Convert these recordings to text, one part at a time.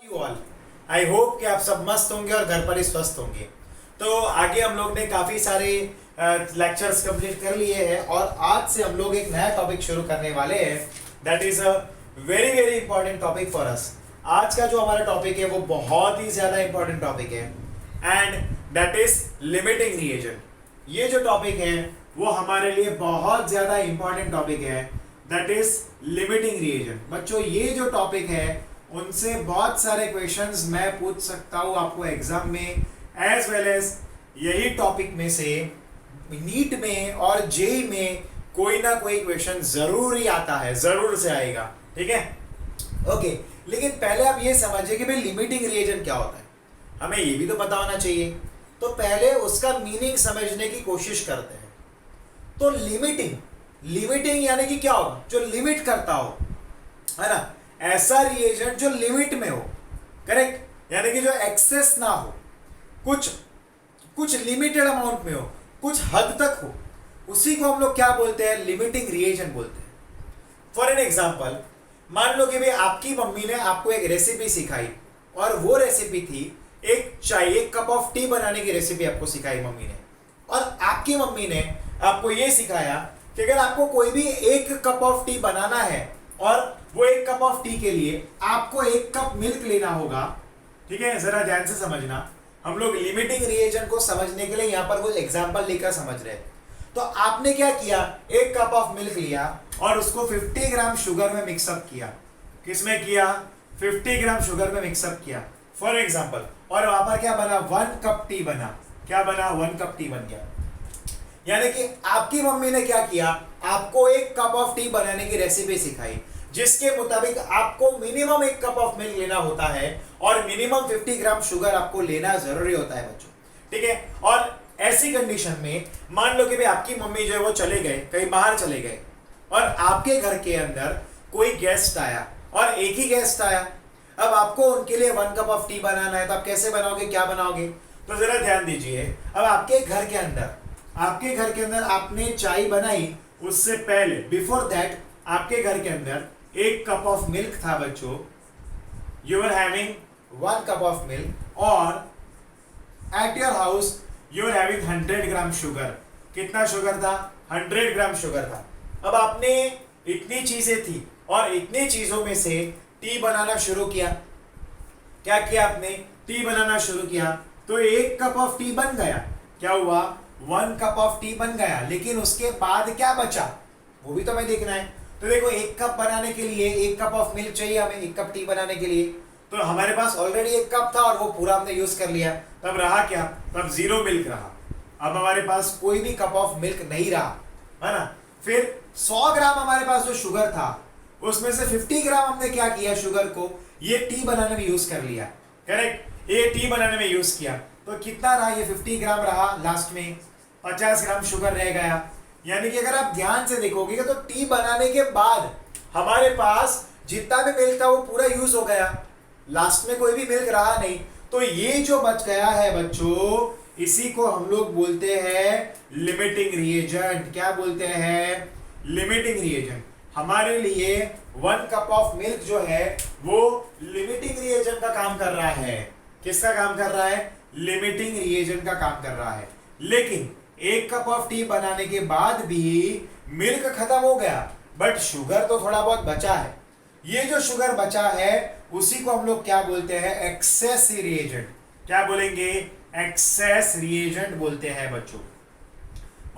You all. I hope कि आप सब मस्त होंगे और घर पर ही स्वस्थ होंगे। तो आगे हम लोग ने काफ़ी सारे लेक्चर्स कंप्लीट कर लिए हैं और आज से हम लोग एक नया टॉपिक शुरू करने वाले हैं। That is a very very important topic for us. आज का जो हमारा टॉपिक है वो बहुत ही ज़्यादा इंपॉर्टेंट टॉपिक है and that is limiting reagent. ये जो टॉपिक है वो हमारे लिए बहुत ज़्यादा इंपॉर्टेंट टॉपिक है, दैट इज़ लिमिटिंग रिएजेंट। बच्चों, ये जो टॉपिक है उनसे बहुत सारे क्वेश्चंस मैं पूछ सकता हूँ आपको एग्जाम में, एज वेल एज यही टॉपिक में से नीट में और जेई में कोई ना कोई क्वेश्चन जरूर ही आता है, जरूर से आएगा। ठीक है, ओके। लेकिन पहले आप ये समझिए कि भाई लिमिटिंग रिएजेंट क्या होता है, हमें ये भी तो पता होना चाहिए। तो पहले उसका मीनिंग समझने की कोशिश करते हैं। तो लिमिटिंग यानी कि क्या होगा, जो लिमिट करता हो, है ना, ऐसा रिएजेंट जो लिमिट में हो, करेक्ट, यानी कि जो एक्सेस ना हो, कुछ लिमिटेड अमाउंट में हो, कुछ हद तक हो, उसी को हम लोग क्या बोलते हैं, लिमिटिंग रिएजेंट बोलते हैं। फॉर एन एग्जांपल, मान लो कि भाई आपकी मम्मी ने आपको एक रेसिपी सिखाई और वो रेसिपी थी एक कप ऑफ टी बनाने की रेसिपी आपको सिखाई मम्मी ने। और आपकी मम्मी ने आपको ये सिखाया कि अगर आपको कोई भी एक कप ऑफ टी बनाना है और वो एक कप ऑफ टी के लिए आपको एक कप मिल्क लेना होगा। ठीक है, जरा ध्यान से समझना, हम लोग लिमिटिंग रिएजेंट को समझने के लिए यहाँ पर कुछ एग्जांपल लेकर समझ रहे हैं। तो आपने क्या किया, एक कप ऑफ मिल्क लिया और उसको 50 ग्राम शुगर में मिक्सअप किया। किसमें किया, 50 ग्राम शुगर में मिक्सअप किया फॉर एग्जाम्पल। और वहां पर क्या बना, 1 कप टी बना। क्या बना, 1 कप टी बन गया। यानी कि आपकी मम्मी ने क्या किया, आपको एक कप ऑफ टी बनाने की रेसिपी सिखाई, जिसके मुताबिक आपको मिनिमम 1 कप ऑफ मिल्क लेना होता है और मिनिमम 50 ग्राम शुगर आपको लेना जरूरी होता है बच्चों। ठीक है, और ऐसी कंडीशन में मान लो कि भाई आपकी मम्मी जो है वो चले गए, कहीं बाहर चले गए और आपके घर के अंदर कोई गेस्ट आया और एक ही गेस्ट आया। अब आपको उनके लिए 1 कप ऑफ टी बनाना है, तो आप कैसे बनाओगे, क्या बनाओगे? तो जरा ध्यान दीजिए। अब आपके घर के अंदर आपने चाय बनाई, उससे पहले बिफोर दैट आपके घर के अंदर 1 कप ऑफ मिल्क था बच्चों। You are having 1 cup of milk और at your house you are having 100 gram sugar. कितना शुगर था, 100 ग्राम शुगर था। अब आपने इतनी चीजें थी और इतनी चीजों में से टी बनाना शुरू किया। क्या किया आपने, टी बनाना शुरू किया, तो 1 कप ऑफ टी बन गया। क्या हुआ, 1 कप ऑफ टी बन गया। लेकिन उसके बाद क्या बचा, वो भी तो हमें देखना है। तो देखो, 1 कप बनाने के लिए 1 कप ऑफ मिल्क चाहिए हमें, 1 कप टी बनाने के लिए। तो हमारे पास ऑलरेडी 1 कप था और वो पूरा हमने यूज कर लिया। तब रहा क्या, तब 0 मिल्क रहा। अब हमारे पास कोई भी कप ऑफ मिल्क नहीं रहा, है ना। फिर 100 ग्राम हमारे पास जो शुगर था, उसमें से 50 ग्राम हमने क्या किया, शुगर को ये टी बनाने में यूज कर लिया। करेक्ट, ये टी बनाने में यूज किया। तो कितना रहा, ये 50 ग्राम रहा, लास्ट में 50 ग्राम शुगर रह गया। यानी कि अगर आप ध्यान से देखोगे तो टी बनाने के बाद हमारे पास जितना भी मिल्क था वो पूरा यूज हो गया, लास्ट में कोई भी मिल्क रहा नहीं। तो ये जो बच गया है बच्चों, इसी को हम लोग बोलते हैं लिमिटिंग रिएजेंट। क्या बोलते हैं, लिमिटिंग रिएजेंट। हमारे लिए 1 कप ऑफ मिल्क जो है वो लिमिटिंग रिएजेंट का काम कर रहा है। किसका काम कर रहा है, लिमिटिंग रिएजेंट का काम कर रहा है। लेकिन 1 कप ऑफ टी बनाने के बाद भी मिल्क खत्म हो गया, बट शुगर तो थोड़ा बहुत बचा है। ये जो शुगर बचा है उसी को हम लोग क्या बोलते हैं, एक्सेस रिएजेंट। क्या बोलेंगे, एक्सेस रिएजेंट बोलते हैं बच्चों।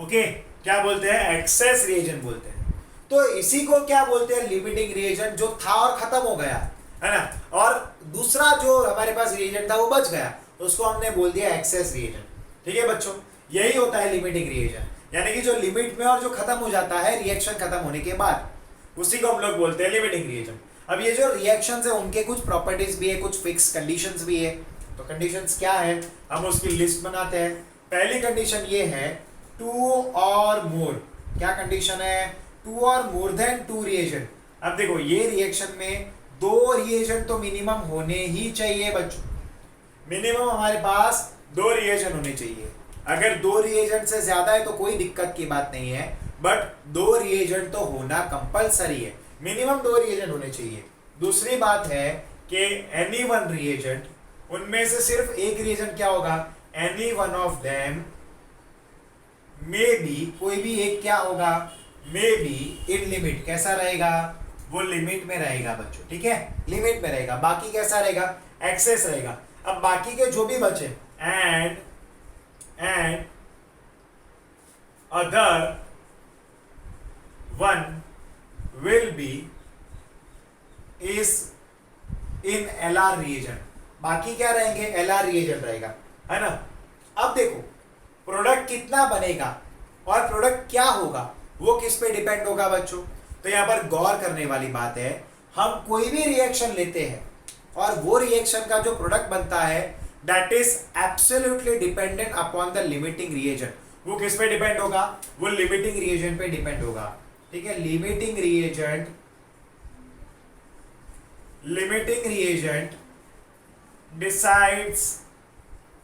ओके, क्या बोलते हैं, एक्सेस रिएजेंट बोलते हैं। तो इसी को क्या बोलते हैं, लिमिटिंग रिएजेंट, जो था और खत्म हो गया, है ना। और दूसरा जो हमारे पास रिएजेंट था वो बच गया, उसको हमने बोल दिया एक्सेस रिएजेंट। ठीक है बच्चों, यही होता है लिमिटिंग रिएजेंट। यानी कि जो लिमिट में और जो खत्म हो जाता है रिएक्शन खत्म होने के बाद, उसी को हम लोग बोलते हैं लिमिटिंग रिएजेंट। अब ये जो रिएक्शंस है उनके कुछ प्रॉपर्टीज भी है, कुछ फिक्स कंडीशंस भी है। तो कंडीशंस क्या है, हम उसकी लिस्ट बनाते हैं। पहली कंडीशन ये है 2 और मोर। क्या कंडीशन है, 2 और मोर देन 2 रिएजेंट। अब देखो, ये रिएक्शन में 2 रिएजेंट तो मिनिमम होने ही चाहिए बच्चों। मिनिमम हमारे पास 2 रिएजेंट होने चाहिए। अगर 2 रिएजेंट से ज्यादा है तो कोई दिक्कत की बात नहीं है, बट 2 रिएजेंट तो होना कंपलसरी है। मिनिमम 2 रिएजेंट होने चाहिए। दूसरी बात है कि एनी वन रिएजेंट, उनमें से सिर्फ एक रिएजेंट क्या होगा, any one of them may be, कोई भी एक क्या होगा, मे बी इन लिमिट, कैसा रहेगा, वो लिमिट में रहेगा बच्चों, ठीक है, लिमिट में रहेगा, बाकी कैसा रहेगा, एक्सेस रहेगा। अब बाकी के जो भी बचे, and other one will be is in LR reagent, बाकी क्या रहेंगे, एलआर रिएजेंट रहेगा, है ना। अब देखो प्रोडक्ट कितना बनेगा और प्रोडक्ट क्या होगा, वो किस पे डिपेंड होगा बच्चों। तो यहां पर गौर करने वाली बात है, हम कोई भी रिएक्शन लेते हैं और वो रिएक्शन का जो प्रोडक्ट बनता है that is absolutely dependent upon the limiting reagent. वो किस पे डिपेंड होगा, वो लिमिटिंग रिएजेंट पे डिपेंड होगा, ठीक है। Limiting reagent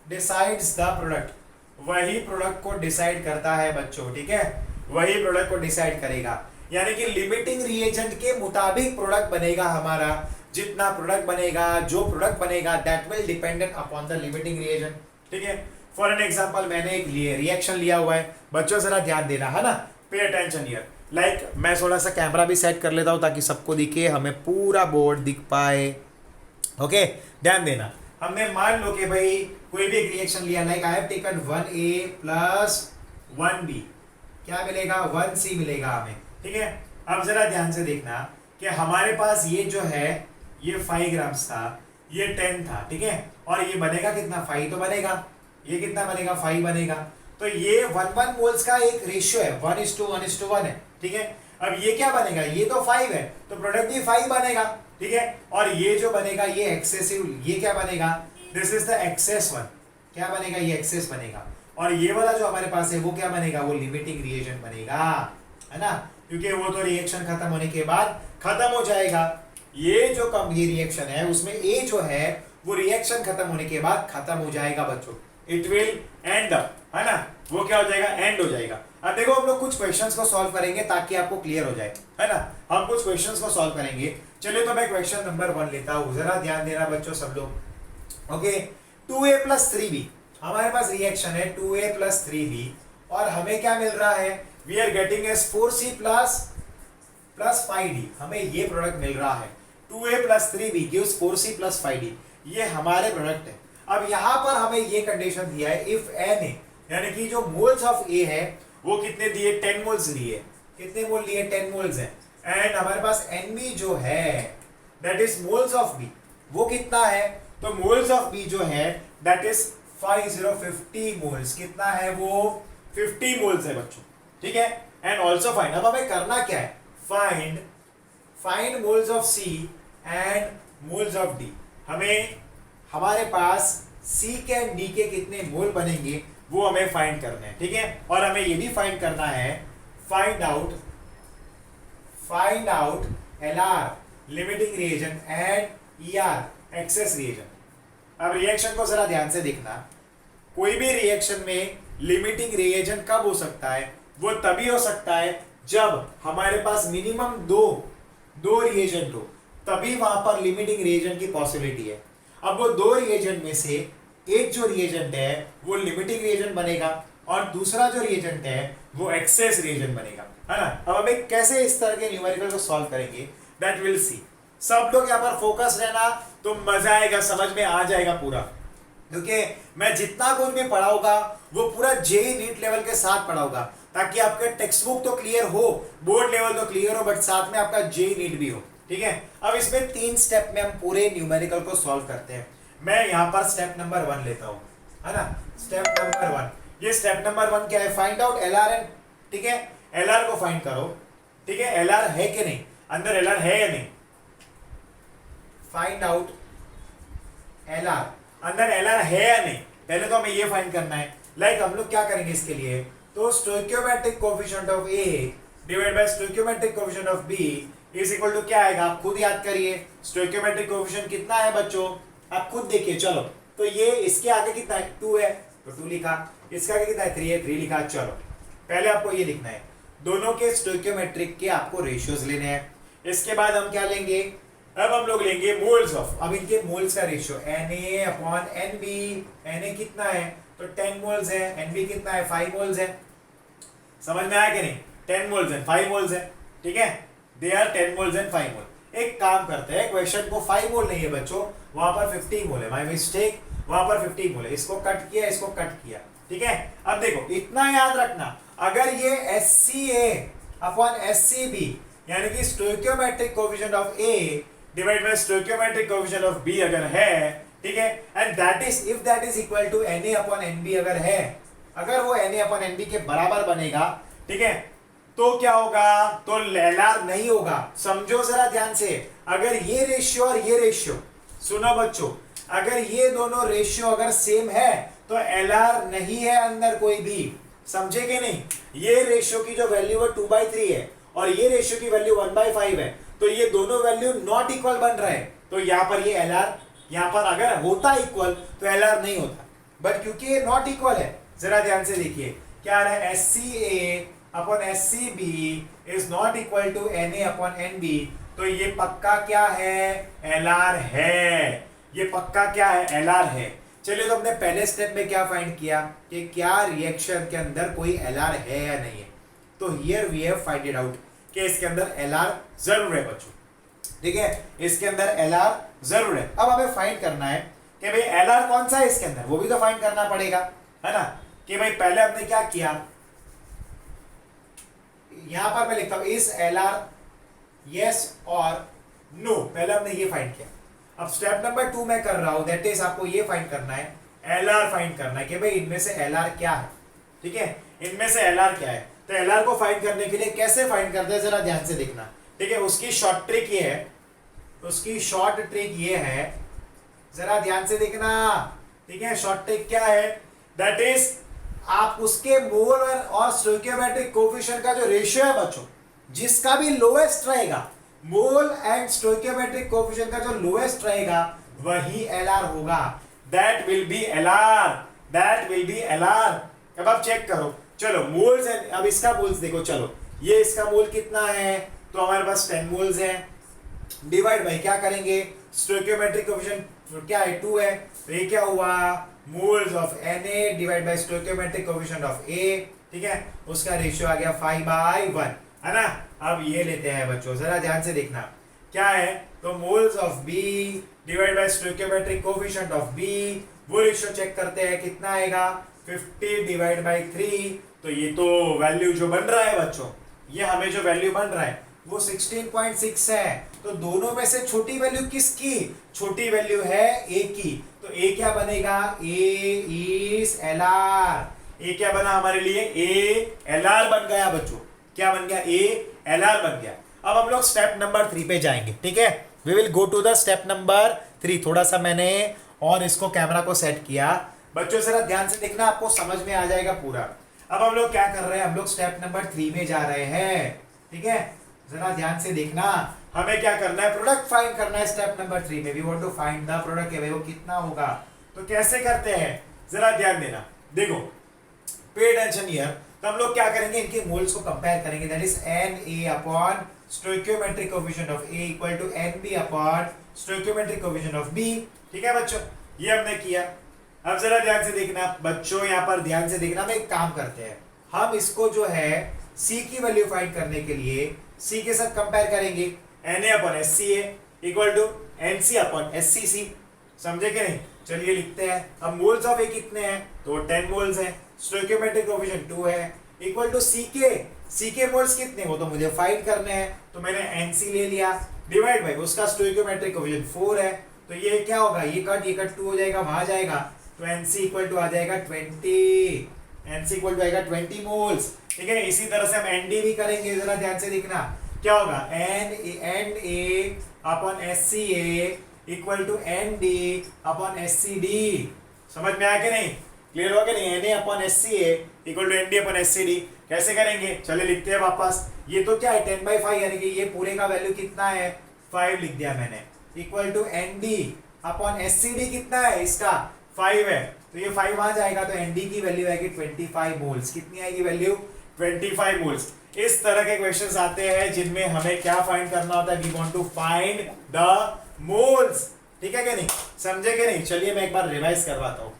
decides the product, वही प्रोडक्ट को डिसाइड करता है बच्चों, ठीक है, वही प्रोडक्ट को डिसाइड करेगा। यानी कि लिमिटिंग रिएजेंट के मुताबिक प्रोडक्ट बनेगा हमारा, जितना प्रोडक्ट बनेगा, जो प्रोडक्ट बनेगा that will dependent upon the limiting reagent, ठीक है। फॉर एन एग्जांपल मैंने एक रिएक्शन लिया हुआ है बच्चों, जरा ध्यान देना, है ना, पे अटेंशन हियर। लाइक मैं थोड़ा सा कैमरा भी सेट कर लेता हूं ताकि सबको दिखे, हमें पूरा बोर्ड दिख पाए, ओके, ध्यान देना। हमने मान लो कि भाई कोई भी एक रिएक्शन लिया, like I have taken 1A plus 1B, क्या मिलेगा, 1C मिलेगा हमें, ठीक है। अब जरा ध्यान से देखना कि हमारे पास ये जो है ये 5 ग्राम्स था, ये 10 था, ठीक है, और ये बनेगा कितना, 5 तो बनेगा, ये कितना बनेगा, 5 बनेगा। तो ये 1 मोल्स का एक रेशियो है, 1:1 है, ठीक है। अब ये क्या बनेगा, ये तो 5 है तो प्रोडक्ट भी 5 बनेगा, ठीक है। और ये जो बनेगा ये एक्सेसिव, ये क्या बनेगा, this is the excess one, क्या बनेगा, ये एक्सेस बनेगा। और ये वाला जो हमारे पास है वो क्या बनेगा, वो लिमिटिंग रिएजेंट बनेगा, है ना, क्योंकि वो तो रिएक्शन खत्म होने के बाद खत्म हो जाएगा। ये जो ये रिएक्शन है उसमें ए जो है वो रिएक्शन खत्म होने के बाद खत्म हो जाएगा बच्चों, इट विल एंड अप, है ना, वो क्या हो जाएगा, एंड हो जाएगा। अब देखो हम लोग कुछ क्वेश्चंस को सॉल्व करेंगे ताकि आपको क्लियर हो जाए, है ना, हम कुछ क्वेश्चंस को सॉल्व करेंगे। चलिए तो मैं क्वेश्चन नंबर 1 लेता हूं, जरा ध्यान देना बच्चों सब लोग, ओके। 2A प्लस 3B, हमारे पास रिएक्शन है 2A प्लस 3B और हमें क्या मिल रहा है, we are getting as 4C plus 5D, हमें ये प्रोडक्ट मिल रहा है। 2A plus 3B gives 4C plus 5D, ये हमारे प्रोडक्ट है। अब यहाँ पर हमें ये कंडीशन दिया है, इफ Na, यानी कि जो मोल्स ऑफ A है वो कितने दिए, 10 मोल्स दिए, कितने मोल दिए, 10 मोल्स है। एंड हमारे पास Nb जो है that is moles of B, वो कितना है, तो मोल्स ऑफ B जो है दैट इज 50 मोल्स, कितना है वो, 50 मोल्स है बच्चों, ठीक है। एंड ऑल्सो फाइंड, अब हमें करना क्या है, find moles of C and moles of D। हमें हमारे पास C के एंड D के कितने मोल बनेंगे वो हमें फाइंड करना है, ठीक है। और हमें ये भी फाइंड करना है, find out LR limiting reagent and ER access reagent. अब रिएक्शन को जरा ध्यान से देखना, कोई भी रिएक्शन में लिमिटिंग रिएजेंट कब हो सकता है, वो तभी हो सकता है जब हमारे पास मिनिमम दो रिएजेंट हो, तभी वहां पर लिमिटिंग रिएजेंट की पॉसिबिलिटी है। अब वो 2 रिएजेंट में से एक जो रिएजेंट है वो लिमिटिंग रिएजेंट बनेगा और दूसरा जो रिएजेंट है वो एक्सेस रिएजेंट बनेगा, है ना। अब हमें कैसे इस तरह के न्यूमेरिकल को सॉल्व करेंगे दैट विल सी। सब लोग यहाँ पर फोकस रहना तो मजा आएगा, समझ में आ जाएगा पूरा, क्योंकि मैं जितना कुछ भी पढ़ाऊंगा वो पूरा जेईई नीट लेवल के साथ पढ़ाऊंगा ताकि आपके टेक्स्ट बुक तो क्लियर हो, बोर्ड लेवल तो क्लियर हो, बट साथ में आपका जेईई नीट भी हो, ठीक है। अब इसमें 3 स्टेप में हम पूरे न्यूमेरिकल को सॉल्व करते हैं। मैं यहाँ पर स्टेप नंबर 1 लेता हूँ, है ना, स्टेप नंबर 1। ये स्टेप नंबर 1 क्या है, फाइंड आउट LR एंड, ठीक है, LR को फाइंड करो, ठीक है, LR है कि नहीं, अंदर LR है या नहीं, फाइंड आउट LR, अंदर LR है या नहीं, पहले तो हमें ये फाइंड करना है। लाइक हम लोग क्या करेंगे इसके लिए, तो stoichiometric coefficient of A divide by stoichiometric coefficient of B is equal to क्या आएगा, आप खुद याद करिए। स्टोइकियोमेट्रिक कोएफिशिएंट कितना है बच्चों, आप खुद देखिए, चलो तो ये इसके आगे कितना है, 2 है तो 2 लिखा, इसका आगे कितना है, 3 है, 3 लिखा। चलो पहले आपको ये लिखना है, दोनों के स्टोइकियोमेट्रिक के आपको रेशियोज लेने हैं। इसके बाद हम क्या लेंगे, अब हम लोग लेंगे मोल्स ऑफ, अब इनके मोल्स का रेशियो Na/Nb, Na कितना है तो 10 मोल्स है, Nb कितना है 5 मोल्स है। समझ में आया कि नहीं? 10 मोल्स एंड 5 मोल्स है, ठीक है, दे आर 10 मोल्स एंड 5 मोल। एक काम करते हैं, क्वेश्चन को 5 मोल नहीं है बच्चों, वहां पर 50 मोल है, माय मिस्टेक, वहां पर 50 मोल है, इसको कट किया, इसको कट किया, ठीक है। अब देखो इतना याद रखना, अगर ये SCA/SCB यानी कि stoichiometric coefficient of A divide by stoichiometric coefficient of B अगर है, ठीक है, and that is if that is equal to Na/Nb अगर है, अगर वो Na/Nb के बराबर बनेगा, ठीक है, तो क्या होगा, तो LR नहीं होगा। समझो जरा ध्यान से, अगर ये रेशियो और ये रेशियो, सुनो बच्चों, अगर ये दोनों रेशियो अगर सेम है तो LR नहीं है अंदर कोई भी, समझे कि नहीं? ये रेशियो की जो वैल्यू है 2/3 है और ये रेशियो की वैल्यू 1/5 है, तो ये दोनों वैल्यू नॉट इक्वल बन रहा है, तो यहां पर ये LR, यहां पर अगर होता इक्वल तो LR नहीं होता, बट क्योंकि ये नॉट इक्वल है, जरा ध्यान से देखिए क्या आ रहा है, SCA/SCB is not equal to Na/Nb, तो ये पक्का क्या है, LR है, ये पक्का क्या है, LR है। चलिए, तो हमने पहले स्टेप में क्या फाइंड किया कि क्या रिएक्शन के अंदर कोई LR है या नहीं है, तो here we have find it out कि इसके अंदर LR जरूर है बच्चों, ठीक है, इसके अंदर LR जरूर है। अब हमें फाइंड करना है कि भाई LR कौन सा है इसके अंदर, वो भी तो फाइंड करना पड़ेगा, है ना, कि भाई पहले हमने क्या किया, यहां पर मैं लिखता हूं इस LR यस और नो, पहले हमने ये फाइंड किया। अब स्टेप नंबर 2 मैं कर रहा हूं, दैट इज आपको ये फाइंड करना है, LR फाइंड करना है कि भाई इनमें से LR क्या है, ठीक है, इनमें से LR क्या है। तो LR को फाइंड करने के लिए कैसे फाइंड करते हैं, जरा ध्यान से देखना, ठीक है, उसकी शॉर्ट ट्रिक ये है, उसकी शॉर्ट ट्रिक ये है, जरा ध्यान से देखना, ठीक है, शॉर्ट ट्रिक क्या है, दैट इज आप उसके मोल और स्टोइकियोमेट्रिक कोएफिशिएंट का जो रेशियो है बच्चों, जिसका भी लोएस्ट रहेगा, मोल एंड स्टोइकियोमेट्रिक कोएफिशिएंट का जो लोएस्ट रहेगा वही LR होगा, that will be LR, that will be LR। अब आप चेक करो, चलो मोल्स है, अब इसका मोल्स देखो, चलो ये इसका मोल कितना है, तो हमारे पास 10 मोल्स है, डिवाइड बाय क्या करेंगे, स्टोइकियोमेट्रिक कोएफिशिएंट क्या है 2 है, तो ये क्या हुआ, moles of Na divide by stoichiometric coefficient of A, ठीक है, उसका रेशियो आ गया 5/1, है ना। अब ये लेते हैं बच्चों, जरा ध्यान से देखना क्या है, तो moles of B divide by stoichiometric coefficient of B, वो रेशियो चेक करते हैं कितना आएगा, 50 डिवाइड बाय 3, तो ये तो वैल्यू जो बन रहा है बच्चों, ये हमें जो वैल्यू बन रहा है वो 16.6 है, तो दोनों में से छोटी वैल्यू किसकी, छोटी वैल्यू है A की, तो A क्या बनेगा, A इज LR, A क्या बना हमारे लिए, A LR बन गया बच्चों, क्या बन गया, A LR बन गया। अब हम लोग स्टेप नंबर 3 पे जाएंगे, ठीक है, we will go to the step number 3। थोड़ा सा मैंने और इसको कैमरा को सेट किया बच्चों, जरा ध्यान से देखना, आपको समझ में आ जाएगा पूरा। अब हम लोग क्या कर रहे हैं, हम लोग स्टेप नंबर 3 में जा रहे हैं, ठीक है, जरा ध्यान से देखना, हमें क्या करना है, प्रोडक्ट फाइंड करना है स्टेप नंबर 3 में, we want to find the product, वो कितना होगा, तो कैसे करते हैं, जरा ध्यान देना, देखो पे अटेंशन हियर। तो हम लोग क्या करेंगे, इनके मोल्स को कंपेयर करेंगे, that is Na upon stoichiometric coefficient of A equal to Nb upon stoichiometric coefficient of B, ठीक है बच्चों, ये हमने किया। अब जरा ध्यान से देखना बच्चों, यहाँ पर ध्यान से देखना, हम एक काम करते हैं, हम इसको जो है C की वैल्यू फाइंड करने के लिए C के साथ कंपेयर करेंगे, Na upon SCA equal to NC upon SCC, समझे कि नहीं? चलिए लिखते हैं, अब मोल्स ऑफ A कितने हैं, तो 10 मोल्स हैं, स्टोइकियोमेट्रिक कोएफिशिएंट 2 है, इक्वल टू C के मोल्स कितने, वो तो मुझे फाइंड करने हैं, तो मैंने NC ले लिया, डिवाइड बाय उसका स्टोइकियोमेट्रिक कोएफिशिएंट 4 है, तो ये क्या होगा, ये कट 2 हो जाएगा, वहां जाएगा, तो NC इक्वल टू आ जाएगा 20, NC इक्वल टू आएगा 20 मोल्स, ठीक है। इसी तरह से हम ND भी करेंगे, जरा ध्यान से देखना क्या होगा, Na upon SCA equal to ND upon SCD, समझ में आया कि नहीं, क्लियर हुआ कि नहीं, Na upon SCA equal to ND upon SCD, कैसे करेंगे, चले लिखते हैं वापस, ये तो क्या है 10/5, यानी कि ये पूरे का वैल्यू कितना है, 5 लिख दिया मैंने, equal to ND upon SCD कितना है, इसका 5 है, तो ये 5 आ जाएगा, तो ND की वैल्यू आएगी 25 मोल्स, कितनी आएगी वैल्यू, 25 मोल्स। इस तरह के क्वेश्चंस आते हैं जिनमें हमें क्या फाइंड करना होता है, we want to find the moles. ठीक है कि नहीं, समझे कि नहीं? चलिए मैं एक बार रिवाइज करवाता हूं।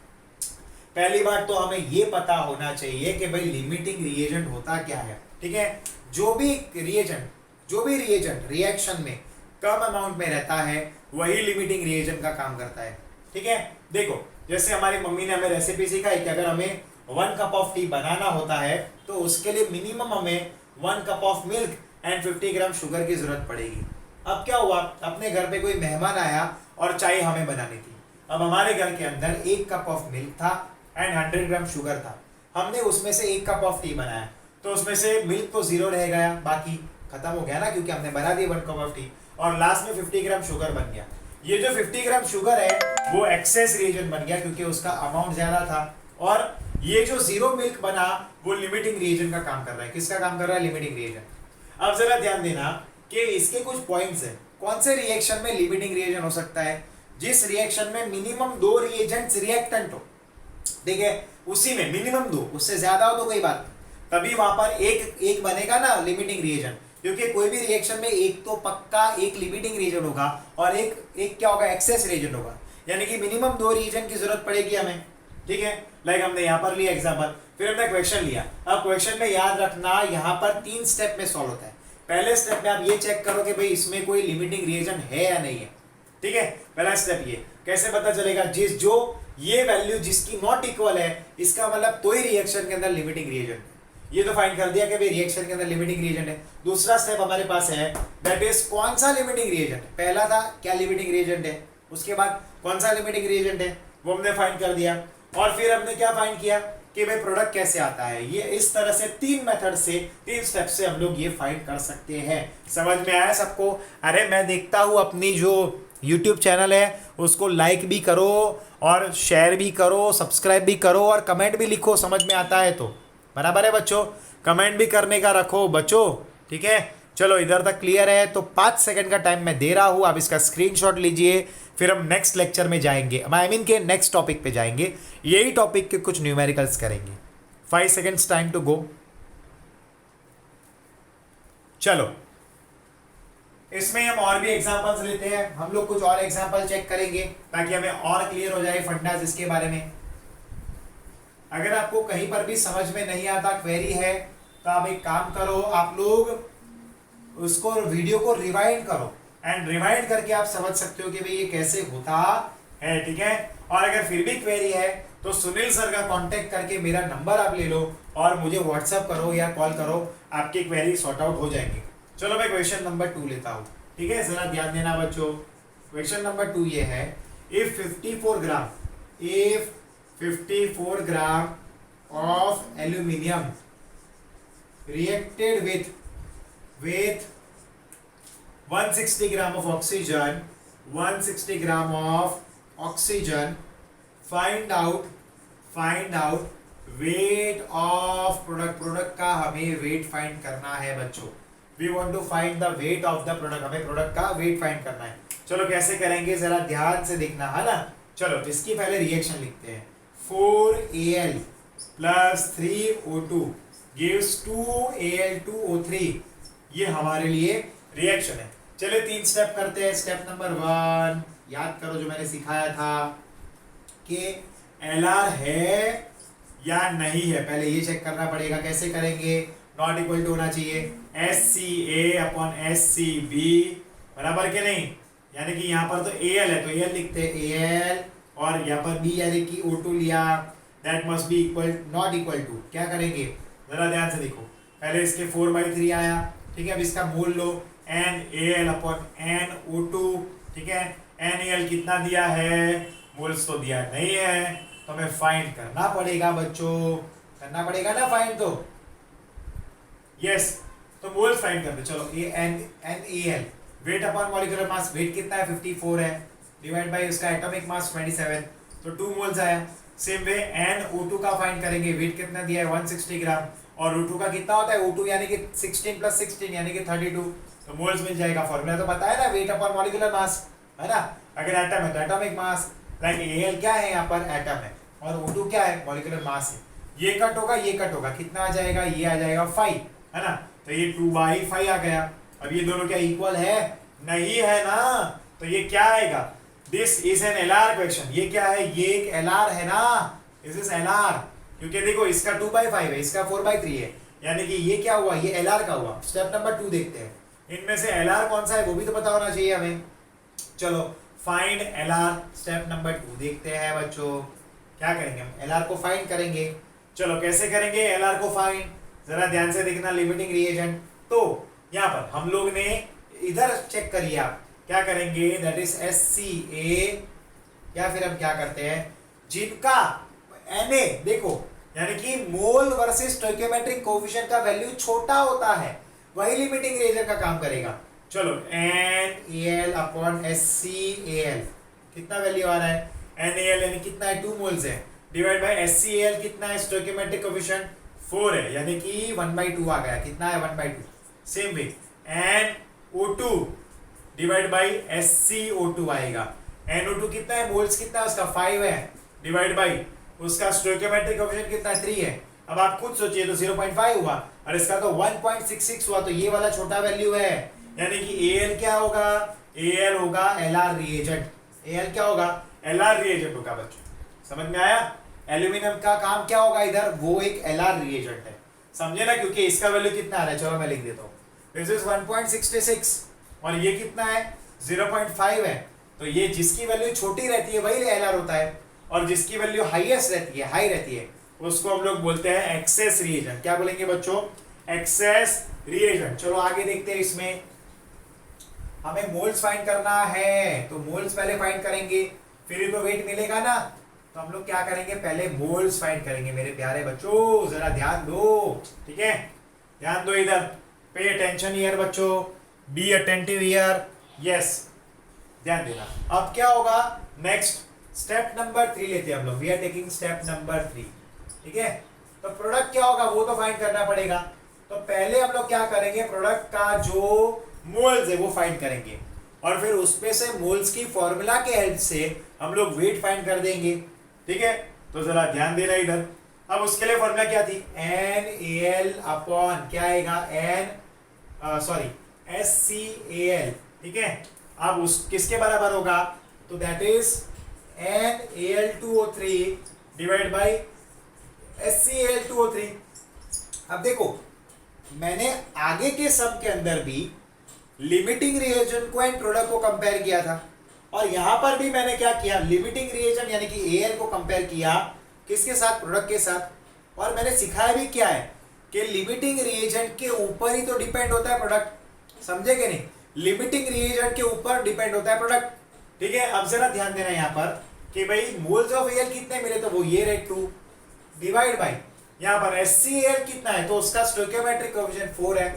पहली बात तो हमें ये पता होना चाहिए कि भाई लिमिटिंग रिएजेंट होता क्या है। ठीक है, जो भी रिएजेंट रिएक्शन में कम अमाउंट में रहता है वही लिमिटिंग रिएजेंट का काम करता है। ठीक है, देखो जैसे हमारी मम्मी ने हमें रेसिपी सिखाई कि अगर हमें 1 कप ऑफ टी बनाना होता है तो उसके लिए मिनिमम हमें 1 cup of milk and 50 gram sugar की जरूरत पड़ेगी। अब क्या हुआ, अपने घर पे कोई मेहमान आया और चाय हमें बनानी थी। अब हमारे घर के अंदर 1 कप ऑफ मिल्क था एंड 100 ग्राम शुगर था। हमने उसमें से 1 कप ऑफ टी बनाया तो उसमें से मिल्क तो 0 रह गया, बाकी खत्म हो गया ना, क्योंकि हमने बना दी 1 कप ऑफ टी, और लास्ट में 50 ग्राम शुगर बन गया। ये जो 50 ग्राम शुगर है वो एक्सेस रिएजेंट बन गया क्योंकि उसका अमाउंट ज्यादा था, और ये जो 0 मिल्क बना वो लिमिटिंग रिएजेंट का काम कर रहा है। किसका काम कर रहा है? Limiting reagent. अब जरा ध्यान देना कि इसके कुछ पॉइंट्स हैं। कौन से रिएक्शन में लिमिटिंग रिएजेंट हो सकता है? जिस रिएक्शन में मिनिमम 2 रिएजेंट्स रिएक्टेंट हो। ठीक है, उसी में मिनिमम 2, उससे ज्यादा हो तो कोई बात नहीं, तभी वहां पर एक बनेगा ना लिमिटिंग रिएजेंट। क्योंकि कोई भी रिएक्शन में एक तो पक्का एक लिमिटिंग रिएजेंट होगा और एक क्या होगा? एक्सेस रिएजेंट होगा। यानी कि मिनिमम 2 रिएजेंट की जरूरत पड़ेगी हमें। ठीक है, लाइक हमने यहाँ पर लिया एग्जाम्पल, फिर हमने क्वेश्चन लिया। अब क्वेश्चन में याद रखना यहाँ पर 3 स्टेप में सॉल्व होता है। पहले स्टेप में आप ये चेक करो कि भाई इसमें कोई लिमिटिंग रिएजेंट है या नहीं है। ठीक है, पहला स्टेप ये। कैसे पता चलेगा? जो ये वैल्यू जिसकी नॉट इक्वल है इसका मतलब तो ही रिएक्शन के अंदर लिमिटिंग रिएजेंट है। ये तो फाइंड कर दिया कि भाई रिएक्शन के अंदर लिमिटिंग रिएजेंट है। दूसरा स्टेप हमारे पास है, दैट इज कौन सा लिमिटिंग रिएजेंट है। पहला था क्या लिमिटिंग रिएजेंट है, उसके बाद कौन सा लिमिटिंग रिएजेंट है वो हमने फाइंड कर दिया, और फिर हमने क्या फाइंड किया कि भाई प्रोडक्ट कैसे आता है। ये इस तरह से 3 मेथड से 3 स्टेप से हम लोग ये फाइंड कर सकते हैं। समझ में आया सबको? अरे मैं देखता हूँ अपनी जो YouTube चैनल है उसको लाइक भी करो और शेयर भी करो, सब्सक्राइब भी करो और कमेंट भी लिखो, समझ में आता है तो। बराबर है बच्चों, कमेंट भी करने का रखो बच्चों। ठीक है, चलो इधर तक क्लियर है तो 5 सेकंड का टाइम मैं दे रहा हूँ, आप इसका स्क्रीनशॉट लीजिए। फिर हम नेक्स्ट लेक्चर में जाएंगे, आई मीन के नेक्स्ट टॉपिक पे जाएंगे, यही टॉपिक के कुछ न्यूमेरिकल्स करेंगे। 5 सेकेंड्स टाइम टू गो। चलो इसमें हम और भी एग्जांपल्स लेते हैं, हम लोग कुछ और एग्जांपल चेक करेंगे ताकि हमें और क्लियर हो जाए फंडास इसके बारे में। अगर आपको कहीं पर भी समझ में नहीं आता, क्वेरी है, तो आप एक काम करो, आप लोग उसको वीडियो को रिवाइंड करो एंड रिवाइंड करके आप समझ सकते हो कि भाई ये कैसे होता है। ठीक है, और अगर फिर भी क्वेरी है तो सुनील सर का कांटेक्ट करके मेरा नंबर आप ले लो और मुझे व्हाट्सएप करो या कॉल करो, आपकी क्वेरी सॉर्ट आउट हो जाएंगी। चलो मैं क्वेश्चन नंबर 2 लेता हूँ। ठीक है, जरा ध्यान देना बच्चों। क्वेश्चन नंबर 2 ये है, if 54 gram of aluminium reacted with 160 gram of oxygen, 160 gram of oxygen, find out weight of product का हमें weight find करना है बच्चों। we want to find the weight of the product, हमें प्रोडक्ट का weight find करना है। चलो कैसे करेंगे जरा ध्यान से देखना है ना। चलो इसकी पहले रिएक्शन लिखते हैं। 4Al plus 3O2 gives 2Al2O3, ये हमारे लिए रिएक्शन है। चलिए 3 स्टेप करते हैं। स्टेप नंबर 1 याद करो जो मैंने सिखाया था कि Lr है या नहीं है, पहले ये चेक करना पड़ेगा। कैसे करेंगे? नॉट इक्वल टू होना चाहिए HCA/SCB, बराबर के नहीं, यानी कि यहाँ पर तो Al है तो Al लिखते हैं Al, और यहाँ पर B यानी कि O2 लिया, that must be equal not equal to. क्या करेंगे जरा ध्यान से देखो, पहले इसके 4/3 आया। ठीक है, अब इसका मोल लो NaL/NO2। ठीक है, NaL कितना दिया है, मोल्स तो दिया नहीं है, तो हमें फाइंड करना पड़ेगा बच्चों, करना पड़ेगा ना फाइंड तो। यस, तो मोल्स फाइंड करते। चलो NaL weight upon molecular mass, weight कितना है 54 है, डिवाइड बाय उसका एटॉमिक मास 27, तो 2 मोल्स आया। सेम वे NO2 का फाइंड करेंगे, वेट कितना दिया है 160 ग्राम, और O2 का कितना होता है, O2 यानी कि 16 + 16 यानी कि 32, तो मोल्स मिल जाएगा। फॉर्मूला तो पता है ना, वेट अपॉन मॉलिक्यूलर मास, है ना। अगर एटम है तो एटॉमिक मास, लाइक Al क्या है यहाँ पर, एटम है, और O2 क्या है, मॉलिक्यूलर मास है। ये कट होगा, ये कट होगा, कितना आ जाएगा, ये आ जाएगा 5, है ना। तो ये 2/5 आ गया। अब ये दोनों क्या इक्वल है? नहीं है ना, तो ये क्या आएगा? This is an LR question. ये क्या है? ये एक एलआर है ना, दिस इज एलआर, क्योंकि देखो इसका 2/5 है, इसका 4/3 है, यानी कि ये क्या हुआ? ये एलआर का हुआ। स्टेप नंबर 2 देखते हैं, इनमें से एलआर कौन सा है वो भी तो पता होना चाहिए हमें। चलो फाइंड एलआर, स्टेप नंबर 2 देखते हैं बच्चों। क्या करेंगे हम? एलआर को फाइंड करेंगे। चलो कैसे करेंगे एलआर को फाइंड? जरा ध्यान से देखना, लिमिटिंग रिएजेंट। तो यहाँ पर हम लोग ने इधर चेक करिए, आप क्या करेंगे? दैट इज SCA, या फिर हम क्या करते हैं, जिनका Na देखो, यानी कि मोल वर्सेस स्टोइकियोमेट्रिक कोएफिशिएंट का वैल्यू छोटा होता है, वही लिमिटिंग रिएजेंट का काम करेगा। चलो NaL अपॉन SCAL, कितना वैल्यू आ रहा है? NaL यानी कितना है? 2 मोल्स है, डिवाइड बाय SCAL कितना है? स्टोइकियोमेट्रिक कोएफिशिएंट 4 है, यानी कि 1/2 आ गया। कितना है? 1/2। Same way NO2 divide by SCO2 आएगा। NO2 कितना है? मोल्स कितना है उसका? 5 है, डिवाइड बाय उसका स्टोइकियोमेट्रिक कोएफिशिएंट कितना है? 3 है। अब आप खुद सोचिए, तो 0.5 हुआ और इसका तो 1.66 हुआ, तो ये वाला छोटा वैल्यू है, यानी कि AL क्या होगा? AL होगा LR रिएजेंट। AL क्या होगा? LR रिएजेंट होगा बच्चों, समझ में आया? एल्यूमिनियम का काम क्या होगा इधर? वो एक LR रिएजेंट है, समझे ना? क्योंकि इसका वैल्यू कितना आ रहा है, चलो मैं लिख देता हूँ। दिस इज 1.66 और ये कितना है? 0.5 है। तो ये जिसकी वैल्यू छोटी रहती है वही LR होता है, और जिसकी वैल्यू हाईएस्ट रहती है, हाई रहती है, उसको हम लोग बोलते हैं एक्सेस रिएजेंट। क्या बोलेंगे बच्चों? Access reagent. चलो आगे देखते हैं। इसमें हमें मोल्स फाइंड करना है, तो मोल्स पहले फाइंड करेंगे, फिर ही तो वेट मिलेगा ना। तो हम लोग क्या करेंगे? पहले मोल्स फाइंड करेंगे मेरे प्यारे बच्चों, जरा ध्यान दो, ठीक है? ध्यान दो इधर, पे अटेंशन हियर बच्चों, बी अटेंटिव हियर, यस, ध्यान देना। अब क्या होगा? नेक्स्ट स्टेप नंबर 3 लेते हैं हम लोग, we are taking step number 3, ठीक है? तो प्रोडक्ट क्या होगा वो तो फाइंड करना पड़ेगा। तो पहले हम लोग क्या करेंगे? प्रोडक्ट का जो मोल्स है वो फाइंड करेंगे, और फिर उसमें से मोल्स की फॉर्मूला के हेल्प से हम लोग वेट फाइंड कर देंगे, ठीक है? तो जरा ध्यान देना इधर। अब उसके लिए फॉर्मूला क्या थी? NaL अपॉन क्या आएगा? SCAL, ठीक है? अब उस किसके बराबर होगा? तो that is NaL2O3 divide by SCAL2O3। अब देखो, मैंने आगे के सम के अंदर भी लिमिटिंग रिएजेंट को एंड प्रोडक्ट को कंपेयर किया था, और यहां पर भी मैंने क्या किया? लिमिटिंग रिएजेंट यानी कि AL को कंपेयर किया किसके साथ? प्रोडक्ट के साथ। और मैंने सिखाया भी क्या है कि लिमिटिंग रिएजेंट के ऊपर ही तो डिपेंड होता है प्रोडक्ट, समझे कि नहीं? लिमिटिंग रिएजेंट के ऊपर डिपेंड होता है प्रोडक्ट, ठीक है? अब जरा ध्यान देना यहाँ पर कि भाई मोल्स ऑफ AL कितने मिले, तो वो ये रहे 2, डिवाइड बाई यहाँ पर SCAL कितना है, तो उसका स्टोइकियोमेट्रिक कोएफिशिएंट 4 है,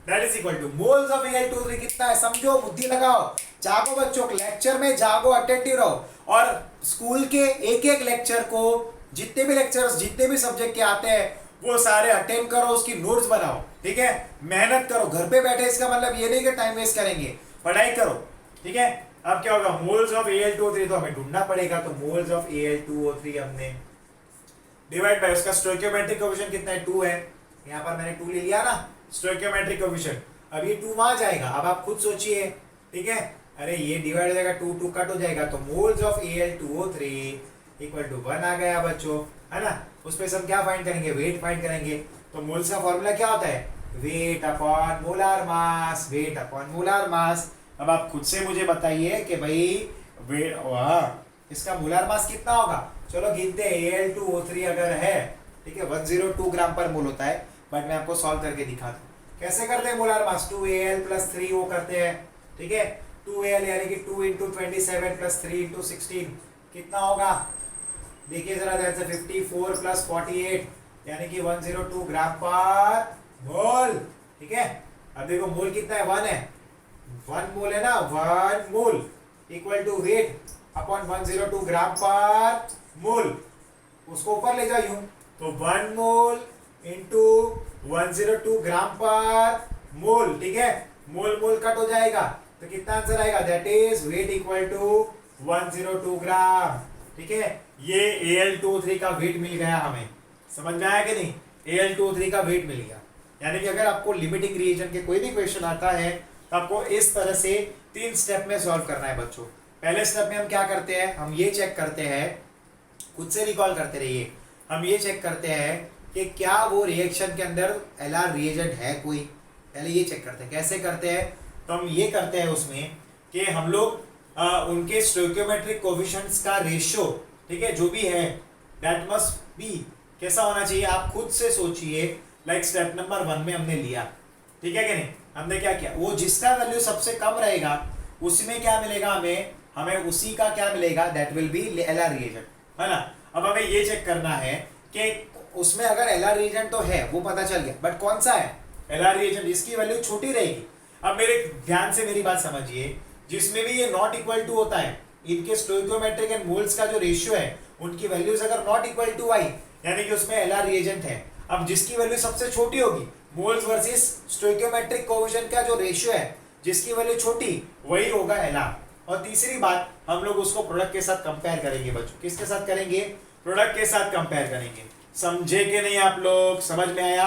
that is equal two moles of Al2O3 कितना है? समझो, बुद्धि लगाओ, जागो बच्चों, लेक्चर में जागो, अटेंटिव रहो, और स्कूल के एक एक लेक्चर को, जितने भी लेक्चर्स जितने भी सब्जेक्ट के आते हैं वो सारे अटेंड करो, उसकी नोट्स बनाओ, ठीक है? मेहनत करो, घर पे बैठे, इसका मतलब ये नहीं कि टाइम वेस्ट करेंगे, पढ़ाई करो, ठीक है? अब क्या होगा? मोल्स ऑफ Al2O3 तो हमें ढूंढना पड़ेगा, तो मोल्स ऑफ Al2O3 हमने डिवाइड बाय उसका स्टोइकियोमेट्रिक कोएफिशिएंट कितना है? 2 है, यहाँ पर मैंने 2 ले लिया ना स्टोइकियोमेट्रिक कोएफिशिएंट। अब ये 2 वहां जाएगा, अब आप खुद सोचिए, ठीक है? अरे ये डिवाइड हो जाएगा, 2 2 कट हो जाएगा, तो moles of Al2O3 equal to 1 आ गया बच्चों, है ना? उस पे हम क्या फाइंड करेंगे? वेट फाइंड करेंगे। तो मोल्स का फॉर्मूला क्या होता है? Weight upon molar mass, weight upon molar mass. अब आप खुद से मुझे बताइए कि भाई वेट, इसका मोलार मास कितना होगा? चलो गिनते हैं। Al2O3 अगर है, ठीक है, 102 ग्राम पर मोल होता है, बट मैं आपको सॉल्व करके दिखाता हूँ कैसे करते हैं मोलार मास। 2Al + 3O करते हैं, ठीक है? 2Al यानी कि 2 × 27 + 3 × 16 कितना होगा? देखिए जरा ध्यान से, 54 + 48 यानी कि 102 ग्राम पर मोल, ठीक है? अब देखो मोल कितना है? 1 है, 1 मोल है ना, 1 mole equal to weight upon 102 gram per mole. उसको ऊपर ले जाओ यूं, तो 1 मोल इंटू 102 ग्राम पर मोल, ठीक है? मोल मोल कट हो जाएगा, तो कितना आंसर आएगा? That is weight equal to 102 gram, ठीक है? ये Al2O3 का वेट मिल गया हमें, समझ में आया कि नहीं? Al2O3 का वेट मिल गया। यानी कि अगर आपको लिमिटिंग रिएजेंट के कोई भी क्वेश्चन आता है तो आपको इस तरह से 3 स्टेप में सॉल्व करना है बच्चों। पहले स्टेप में हम क्या करते हैं, हम ये चेक करते हैं, खुद से रिकॉल करते रहिए, हम ये चेक करते हैं कि क्या वो रिएक्शन के अंदर एलआर रिएजेंट है कोई, पहले ये चेक करते हैं। कैसे करते हैं, तो हम ये करते हैं उसमें कि हम लोग उनके स्टोइकियोमेट्रिक कोएफिशिएंट्स का रेशियो, ठीक है, जो भी है दैट मस्ट बी कैसा होना चाहिए, आप खुद से सोचिए। लाइक स्टेप नंबर 1 में हमने लिया, ठीक है कि नहीं, हमने क्या किया, वो जिसका वैल्यू सबसे कम रहेगा उसमें क्या मिलेगा हमें उसी का क्या मिलेगा, that will be LR reagent, है ना। अब हमें ये चेक करना है कि उसमें अगर एलआर रिएजेंट तो है वो पता चल गया, बट कौन सा है एलआर रिएजेंट जिसकी वैल्यू छोटी रहेगी। अब मेरे ध्यान से मेरी बात समझिए, जिसमें भी ये नॉट इक्वल टू होता है, इनके स्टोइकियोमेट्रिक एंड मोल्स का जो रेशियो है उनकी वैल्यूज अगर नॉट इक्वल टू आई यानी कि उसमें एलआर रिएजेंट है। अब जिसकी वैल्यू सबसे छोटी होगी, मोल्स वर्सेस स्टोइकियोमेट्रिक कोएफिशिएंट का जो रेशियो है जिसकी वैल्यू छोटी वही होगा एलआर। और तीसरी बात, हम लोग उसको प्रोडक्ट के साथ कंपेयर करेंगे बच्चों, किसके साथ करेंगे, प्रोडक्ट के साथ कंपेयर करेंगे। समझे कि नहीं आप लोग, समझ में आया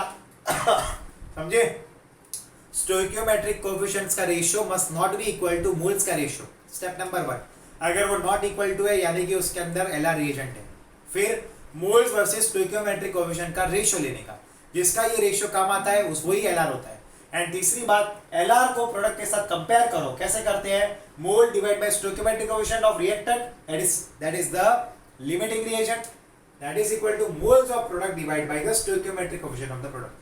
समझे। स्टोइकियोमेट्रिक कोएफिशिएंट्स का ratio must not be equal two moles का रेशियो, स्टेप नंबर 1। अगर वो नॉट इक्वल टू है यानी कि उसके अंदर एलआर रिएजेंट है। फिर मोल्स वर्सेस स्टोइकियोमेट्रिक कोएफिशिएंट का रेशियो लेने का, जिसका ये रेशियो कम आता है उस वही एलआर होता है। एंड तीसरी बात, एलआर को प्रोडक्ट के साथ कंपेयर करो, कैसे करते हैं, मोल divide by stoichiometric coefficient of reactant that is the limiting reagent that is equal two moles of product divide by the stoichiometric coefficient of the product.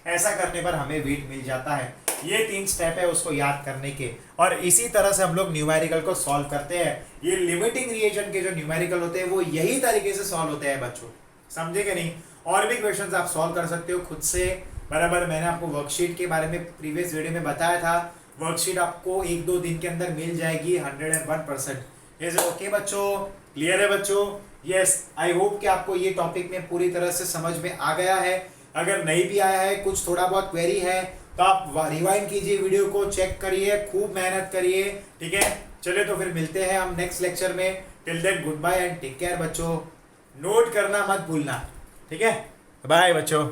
ऐसा करने पर हमें वेट मिल जाता है। ये 3 स्टेप है उसको याद करने के, और इसी तरह से हम लोग न्यूमेरिकल को सॉल्व करते हैं। ये लिमिटिंग रिएजेंट के जो न्यूमेरिकल होते हैं वो यही तरीके से सॉल्व होते हैं बच्चों, समझे कि नहीं। और भी क्वेश्चंस आप सॉल्व कर सकते हो खुद से, बराबर। मैंने आपको वर्कशीट के बारे में प्रीवियस वीडियो में बताया था, वर्कशीट आपको 1-2 दिन के अंदर मिल जाएगी 101%। इज ओके बच्चों, क्लियर है बच्चों। यस, आई होप कि आपको ये टॉपिक में पूरी तरह से समझ में आ गया है। अगर नहीं भी आया है, कुछ थोड़ा बहुत क्वेरी है तो आप रिवाइंड कीजिए, वीडियो को चेक करिए, खूब मेहनत करिए, ठीक है। चलिए तो फिर मिलते हैं हम नेक्स्ट लेक्चर में। Till then good bye and take care बच्चों। नोट करना मत भूलना, ठीक है। बाय बच्चों।